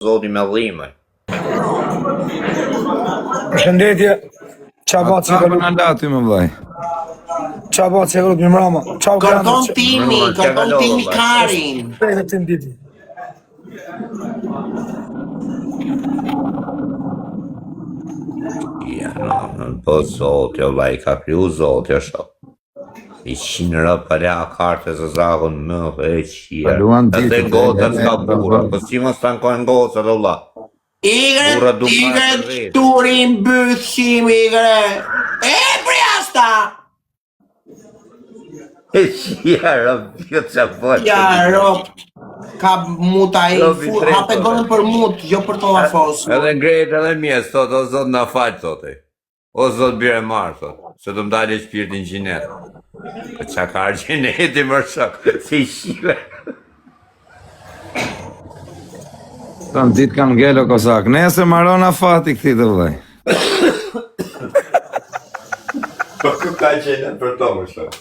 zoti me dhime. Përshëndetje. Qa ba që Ata në lati më vllai. Qa ba që kërët një mrama. Kërkon timi Karin. Pejnë të nditi. Ja, po zoti, vllai, ka kriju zoti është. I 100 rë për ja kartës e zakon më e qia. Edhe gotën s'ka bura, po si mos tankojnë gotët, vlla. Igre, turin, bëthim, igre. E, priasta! E qia, rëpjot që fërë. Ja, rop. Ka muta i hape gonën për mut, jo për to la fos. Edhe ngrejt edhe mjes, thot, o zot na falë, thote. O zot bire marë, thot, se të mdali shpirtin gjinet. Po qa ka argjeneti më shok, si shive. Ta në ditë kam ngelo kozak, nese marona fati këti të vllai. Po ku ka gjenet për to më shok.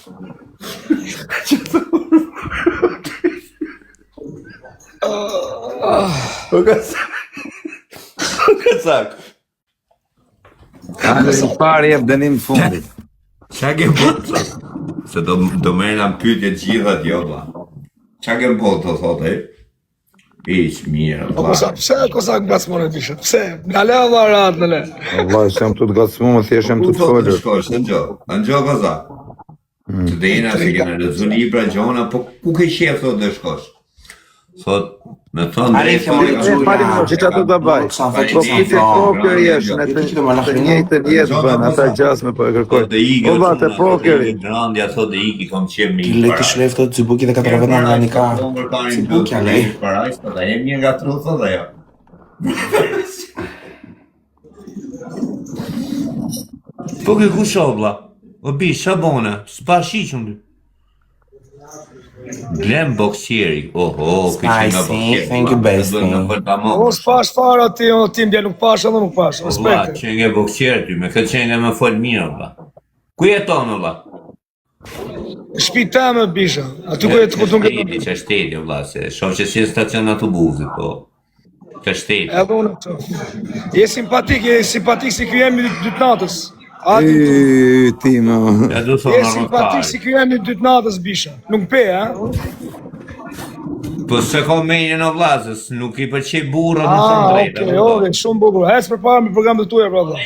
Po sak. Ale i pari jep dënim fundit. Qa ke bërë? Se do merë në pyetje gjithat jo, ba. Qa ke bërë të thote? Iq mirë, Po ba. pse kosak bacmone tishe? Pse? Nga le Allah rahat në le. Vllai, s'jam të gacmu, më thjesht jam të të folur. Shkosh, në gjo kozak. Të dejna se kena lëzu libra gjona, po ku ke qef thot dhe shkosh? Thot, me thonë Arifja më Falim mo, që të të baj. Po kiti poker jesh, në të njëjtën jetë bën, ata gjasme po e kërkoj. Po ba, të pokeri. Grandja thot dhe iki kom qem me Le të shlef të Zybuki dhe 4 nga një ka. Zybuki, ale. Po da jem një nga tru thot dhe jo. Po ke ku shobla? O bi, shabona, s'pa shiqëm dy. Glem boksieri, oho, kështë nga boksieri. Thank you, bestie. O s'pash fara ti, o ti mbje nuk pash edhe nuk pash. Vlla, Respekte. që nga boksieri ty, me këtë që nga me fol mirë, vlla. Ku jeton, vlla? Shpi teme bisha. Aty ku e të kutun Shteti, që shteti, vlla, se shoh që si stacion autobusit, po. Që shteti. Edhe unë të. Je simpatik si ky jemi dytë natës. Ti më. Ja du Je thonë simpatik si ky jemi dytë natës bisha. Nuk pe, ha? Po se ko menjën o vlazës, nuk i përqej burra në thënë drejta. Okej, ore, shumë bukur. Hec përpara me program të tuja, brada.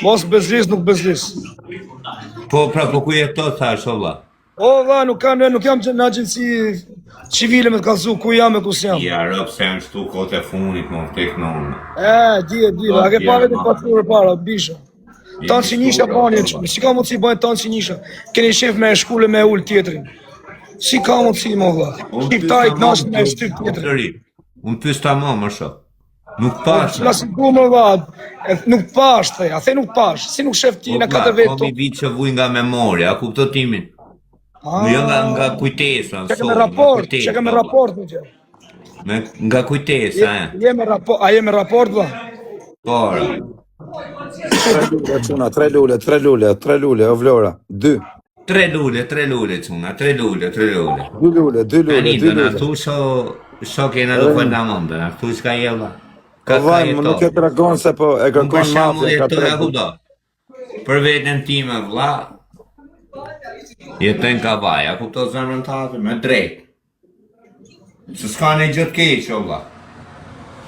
Mos bezlis, nuk bezlis. Po pra, po ku jeto thash, o vlla? O, dha, nuk jam në agjenci civile me të kalzu, ku jam e ku s'jam. Ja, rëp se janë shtu kote funit, mo, tek nëmë. Di, a ke pare të patrurë para, bisha. Tanë që njisha banje, si ka mundësi bëjnë tanë që njisha. Keni shef me shkulle me ullë tjetërin. Si ka mundësi, mo vlla. Shqiptari të nashtë me shtyp tjetërin. Unë pys ta më shok. Nuk pash. Lasin ku më vlla, nuk pash, thej, a the nuk pash. Si nuk shef ti në 4 vetë. Komi vit që vuj nga memoria, a kupto timin? Jo nga kujtesa, Që ke me raport, më gjë. Nga kujtesa, A je me raport, vlla? Pora. 3 lule, o vlora. 2. 3 lule, cuna, 3 lule. 2 lule. Anita, në thu sho kena do përnda mëndë, në thu shka jella. Po vaj, më nuk e tregon se po e kërkon mafja ka tregon. Për vetën time, vlla, jetën ka vaj, a kupto zemrën tate, me drejt. Se s'ka në gjëtë keq, o vlla.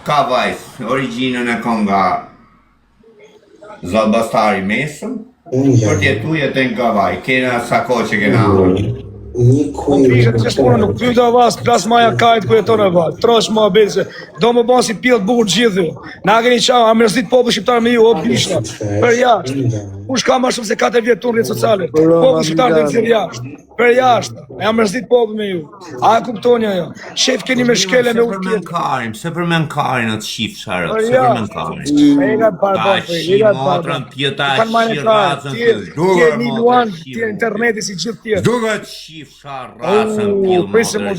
Ka vaj, originën e ka nga Zot Bastari mesëm, për tjetu jetën ka vaj, kena sa ko që kena Po pishe të shkona nuk pyta vas, plas maja kajt ku jeton e vaj. Trosh ma bese, do më ban si pillë të bukur gjithë ju. Na keni qa, a mërzit popull shqiptar me ju, o bishla. Për jashtë. Ush ka ma shumë se 4 vjetë tunë rritë sociale. Popull shqiptar dhe nëzirë jashtë. Për jashtë. E a mërzit popull me ju. A e kuptonja jo. Shef keni me shkele me ullë tjetë. Se për men karin atë shif sharët, se për men karin. E nga të parë Ta shimotrën pjeta shirrazën të Tje një luan, tje interneti si gjithë tjetë. Duhet shif sharrazën pjellë.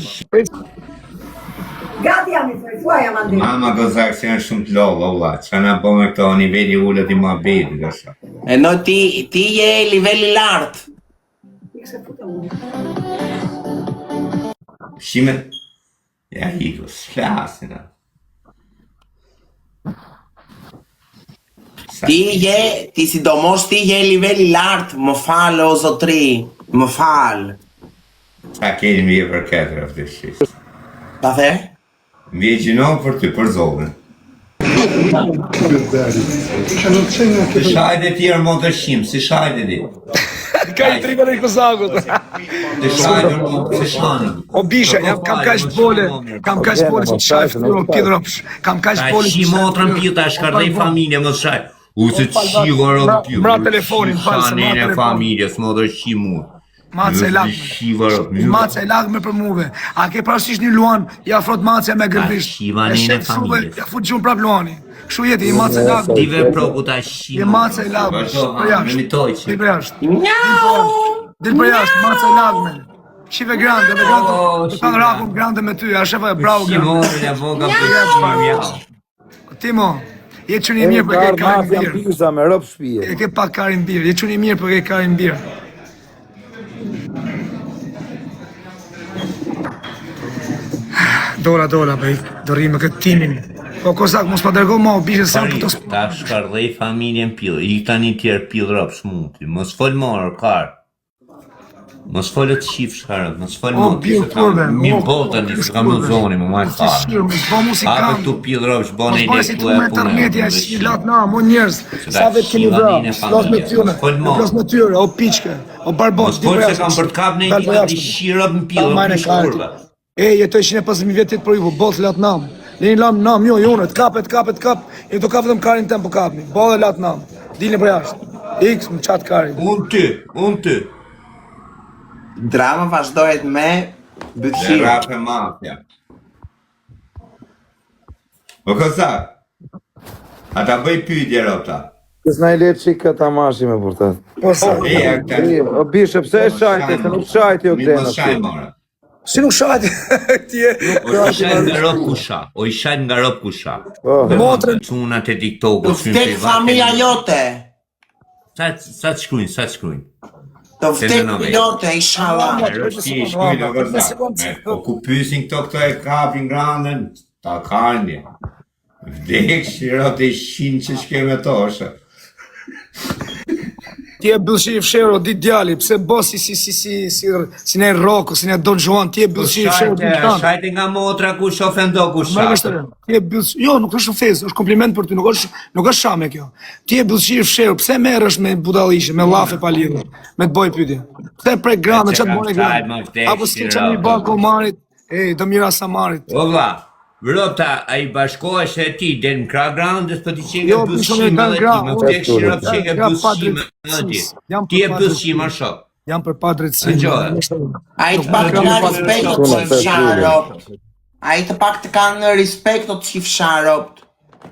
Gati jam i thuaj jam andi. Mama gozak se janë shumë të lovë, valla, që na po me këto nivelli ullët i ma bedi, gësha. E no ti je livelli lartë. Shime, ja hiko, s'flasin, Ti sidomos ti je niveli lart, më fal o zotri, më fal. Sa keni mje për ketër aftë shit. Ta the? Mje gjinon për ty, për zollën. Si shajde tjerë mund të shim, si shajde di. Ka i trima në i Kozagut. Si shajde mund të shanë. O bisha, kam kash bole që të shaj fëturo, pidropsh. Kam kash bole që të shaj fëturo. Motrën pjuta, shkardej familje më shaj. U se të qiva rëmë pjuta. Mra telefonin, falë se mra telefonin. telefonin. Familjes, më dhe shimu. Mace e lagme. Mace e lagme për muve. A ke parasysh një Luan, ja afrot mace me gërbisht. Shivanin e familjes. Ja fut gjumë prap Luani. Kështu jeti, i mace e lagme. Dive proku ta shimu. I mace e lagme. Për jashtë. Dil për jashtë. Dil për jashtë, mace e lagme. Shive grande, me grande. Të kanë rakun grande me ty, a shefa e bravo grande. Shimonin e voga për jashtë. Timo, je që një mirë për ke karin birë. Pizza me rob shpije. E ke pak karin birë, je që një mirë për ke karin birë. Dola, bëj, dorime këtë timin. Po Kozak, mos pa dërgo ma, bishe sa për të Ta shkardhej familjen pillë, i ta një tjerë pillë rap shmuti, mos fol marë, karë. Mos folë të shif shkarët, mos folë O, më, pillë kurve, mi bota një, se kam në zoni, më majtë farë. Ape këtu pillë rap shbone i Mos lektu e me internetja, si lat na, mo njerëz, sa vetë keni vra, los me tyre, los me tyre, o piqke, o barbot, Mos folë se kam për të kapë në i një të shirë në pillë, në shkurve. E, jetoj 150.000 vjetit për ju, bot lat nam. Lini lam nam, jo, jone, të kap, e të kap vetëm karin tem për kapni. Bo dhe lat nam, dilni për jashtë. X, më qatë karin. Unë ty. Drama vazhdojt me Dhe Bëtshir. rap e mafja. O Kozak, a ta bëj pyetje rota. Kësë na i letë qikë këta mashi me përtat. Po sa? O bishe, pse e shajte, se nuk shajte o Mos këtena. shaj more. Si nuk shajti, tje. O i shaj nga rob kusha, o i shaj nga rob kusha. Motrën. Cunat e TikTok-u, Të vdek familja jote. Sa të shkrujnë. Të vdek jote, inshallah. Po ku pysin këto e kapin grandën, ta kanë. Vdek shirot e shinë që shke me toshe. Ti e bëllëshi i fshero, dit djali, pse bosi si ne Roko, si ne Don Juan, ti e bëllëshi i fshero, dit kanë. Shajti nga motra ku shofendo ku shafë. Ti e bëllëshi, jo, nuk është ofesë, është kompliment për ty, nuk është shame kjo. Ti e bëllëshi i fshero, pse merresh me budalishe, me lafe pa lidhur, me të boj pyetje. Pse prek grandën, çat bën grandën? Apo s'ke çani banko marit, do mira sa marit. O vlla, vrota, a i bashkohesh e ti, del në krah grandës, për ti qenge Jo, bëllshime dhe ti, më vdek shirop qenge bëllshime dhe ti. Ti e bëllshime shok. Jam për pa drejtësi. A i të pak të kanë respekt o të qifsharopt. A i të pak të kanë respekt o të qifsharopt.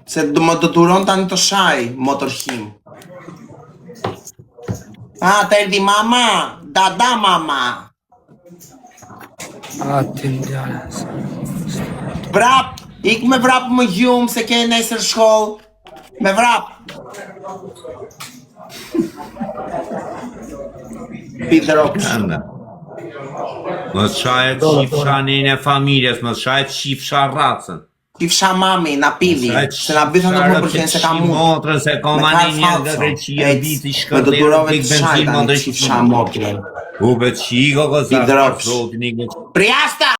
Se më do duron tani të shaj, motorhim. Të erdi mama, dada mama. Tim djalës. Vrap, ik me vrap më gjumë se ke nesër shkollë. Me vrap. Pidrop. Mos shajet qifshanin e familjes, mos shajet qifsha racën. Qifsha mami, na pili, se na bitha në më përqenë se ka mund. Motrën se ka mani një nga greqia biti Me do durove shkërdejnë, të shajta në qifsha motre. U bet qiko kësa, Pidrops. zotin i Priasta!